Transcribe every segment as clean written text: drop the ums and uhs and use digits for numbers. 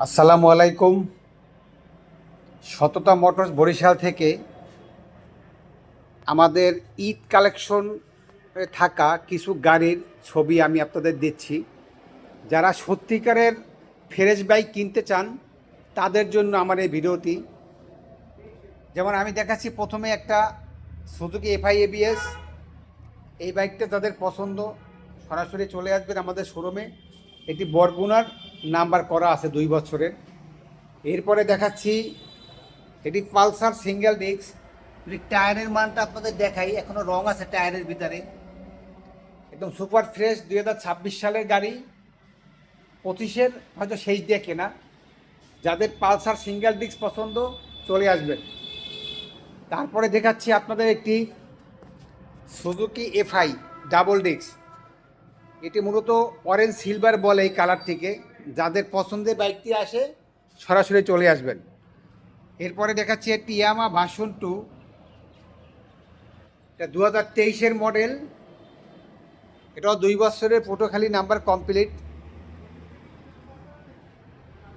আসসালামু আলাইকুম। সততা মোটরস বরিশাল থেকে আমাদের ঈদ কালেকশন থাকা কিছু গাড়ির ছবি আমি আপনাদের দিচ্ছি। যারা সত্যিকারের ফ্রেশ বাইক কিনতে চান তাদের জন্য আমার এই ভিডিওটি। যেমন আমি দেখাচ্ছি প্রথমে একটা সুজুকি এফআই এবিএস। এই বাইকটা যাদের পছন্দ সরাসরি চলে আসবেন আমাদের শোরুমে। এটি বরগুনার নাম্বার করা আছে 2 বছরের। এরপরে দেখাচ্ছি এটি পালসার সিঙ্গেল ডিস্ক। যদি টায়ারের মানটা আপনাদের দেখাই, এখনও রং আছে টায়ারের ভিতরে, একদম সুপার ফ্রেশ। 2026 সালের গাড়ি, 25-এর হয়তো শেষ দিয়ে কেনা। যাদের পালসার সিঙ্গেল ডিস্ক পছন্দ চলে আসবেন। তারপরে দেখাচ্ছি আপনাদের একটি সুজুকি এফআই ডাবল ডিস্ক। এটি মূলত অরেঞ্জ সিলভার বলে এই কালারটিকে। যাদের পছন্দের বাইকটি আসে সরাসরি চলে আসবেন। এরপরে দেখাচ্ছি একটি ইয়ামা ভার্সন 2। এটা 2023-এর মডেল। এটাও 2 বছরের পটুয়াখালী নাম্বার কমপ্লিট।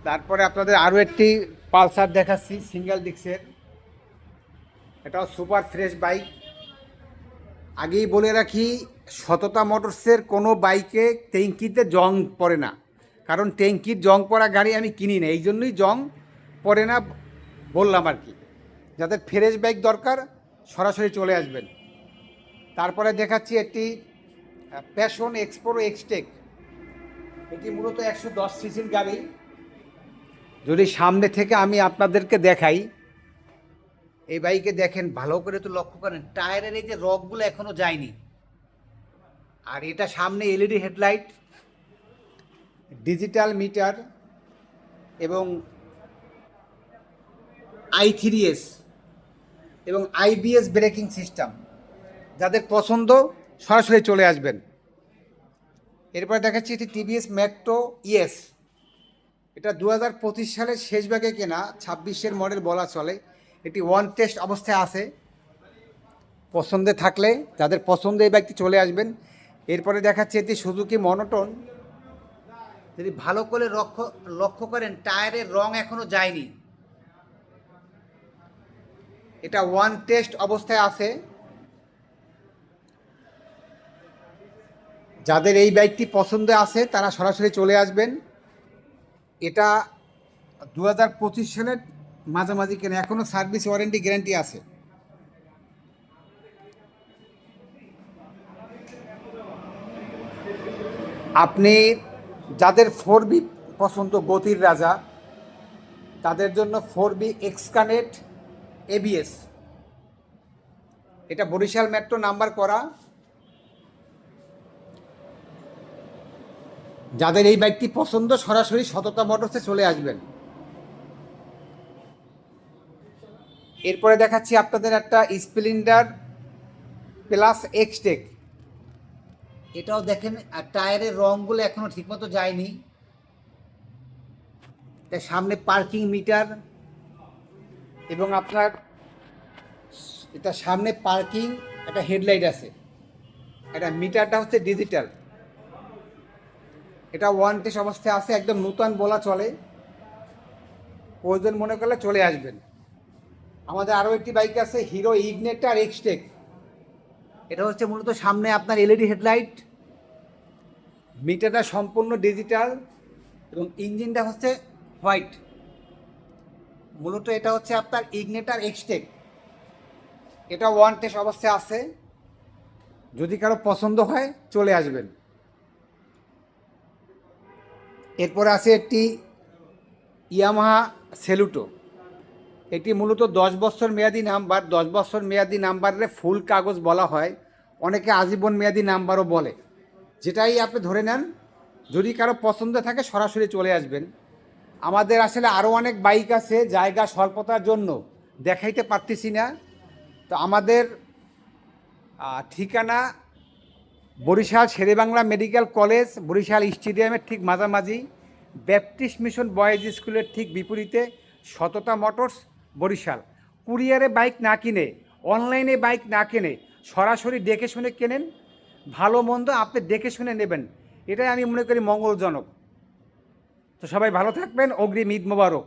তারপরে আপনাদের আরও একটি পালসার দেখাচ্ছি সিঙ্গেল ডিস্কের। এটাও সুপার ফ্রেশ বাইক। আগেই বলে রাখি, সততা মোটরসের কোনো বাইকে ট্যাঙ্কিতে জং পড়ে না, কারণ ট্যাঙ্কির জং পড়া গাড়ি আমি কিনি না, এই জন্যই জং পড়ে না বললাম আর কি। যাদের ফ্রেশ বাইক দরকার সরাসরি চলে আসবেন। তারপরে দেখাচ্ছি একটি প্যাশন এক্সপ্রো এক্সটেক। এটি মূলত 110 সিসির গাড়ি। যদি সামনে থেকে আমি আপনাদেরকে দেখাই, এই বাইকে দেখেন ভালো করে তো লক্ষ্য করেন, টায়ারের এই যে রগগুলো এখনও যায়নি। আর এটা সামনে এলইডি হেডলাইট, ডিজিটাল মিটার এবং i3s এবং আইবিএস ব্রেকিং সিস্টেম। যাদের পছন্দ সরাসরি চলে আসবেন। এরপরে দেখাচ্ছি এটি টিভিএস মেট্রো ইএস। এটা 2025 সালের শেষ ভাগে কেনা, 26-এর মডেল বলা চলে। এটি ওয়ান টেস্ট অবস্থায় আছে। পছন্দে থাকলে, যাদের পছন্দ এই বাইকটি চলে আসবেন। এরপরে দেখাচ্ছি এটি সুজুকি মনোটন। যদি ভালো করে লক্ষ্য করেন, টায়ারের রং এখনও যায়নি। এটা ওয়ান টেস্ট অবস্থায় আছে। যাদের এই বাইকটি পছন্দ আছে তারা সরাসরি চলে আসবেন। এটা 2025 সালের মাঝামাঝি কেনা, এখনও সার্ভিস ওয়ারেন্টি গ্যারান্টি আছে। আপনি যাদের 4B পছন্দ, গতির রাজা, তাদের জন্য 4B এক্সকানেট এবিএস। এটা বরিশাল মেট্রো নাম্বার করা। যাদের এই বাইকটি পছন্দ সরাসরি সততা মোটরসে চলে আসবেন। এরপরে দেখাচ্ছি আপনাদের একটা স্প্লেন্ডার প্লাস এক্সটেক। এটাও দেখেন, আর টায়ারের রঙগুলো এখনও ঠিকমতো যায়নি। তার সামনে পার্কিং মিটার এবং আপনার এটা সামনে পার্কিং একটা হেডলাইট আছে। এটা মিটারটা হচ্ছে ডিজিটাল। এটা ওয়ান টেস্ট অবস্থায় আছে, একদম নূতন বলা চলে। প্রয়োজন মনে করলে চলে আসবেন। আমাদের আরও একটি বাইক আছে হিরো ইগনেটার এক্সটেক। এটা হচ্ছে মূলত সামনে আপনার এলইডি হেডলাইট, মিটারটা সম্পূর্ণ ডিজিটাল এবং ইঞ্জিনটা হচ্ছে হোয়াইট। মূলত এটা হচ্ছে আপনার ইগনেটার এক্সটেক। এটা ওয়ান টেস্ট অবস্থায় আছে। যদি কারো পছন্দ হয় চলে আসবেন। এরপরে আছে একটি ইয়ামাহা সেলুটো। এটি মূলত 10 বছর মেয়াদি নাম্বার। 10 বছর মেয়াদি নাম্বারে ফুল কাগজ বলা হয়, অনেকে আজীবন মেয়াদি নাম্বারও বলে। যেটাই আপনি ধরে নেন, যদি কারো পছন্দ থাকে সরাসরি চলে আসবেন। আমাদের আসলে আরও অনেক বাইক আছে, জায়গা স্বল্পতার জন্য দেখাইতে পারতেছি না। তো আমাদের ঠিকানা বরিশাল শেরেবাংলা মেডিকেল কলেজ, বরিশাল স্টেডিয়ামের ঠিক মাঝামাঝি, ব্যাপটিস্ট মিশন বয়েজ স্কুলের ঠিক বিপরীতে, সততা মোটরস বরিশাল। কুরিয়ারে বাইক না কিনে, অনলাইনে বাইক না কিনে সরাসরি দেখে শুনে কেনেন। ভালো মন্দ আপনি দেখে শুনে নেবেন, এটাই আমি মনে করি মঙ্গলজনক। তো সবাই ভালো থাকবেন, অগ্রিম ঈদ মোবারক।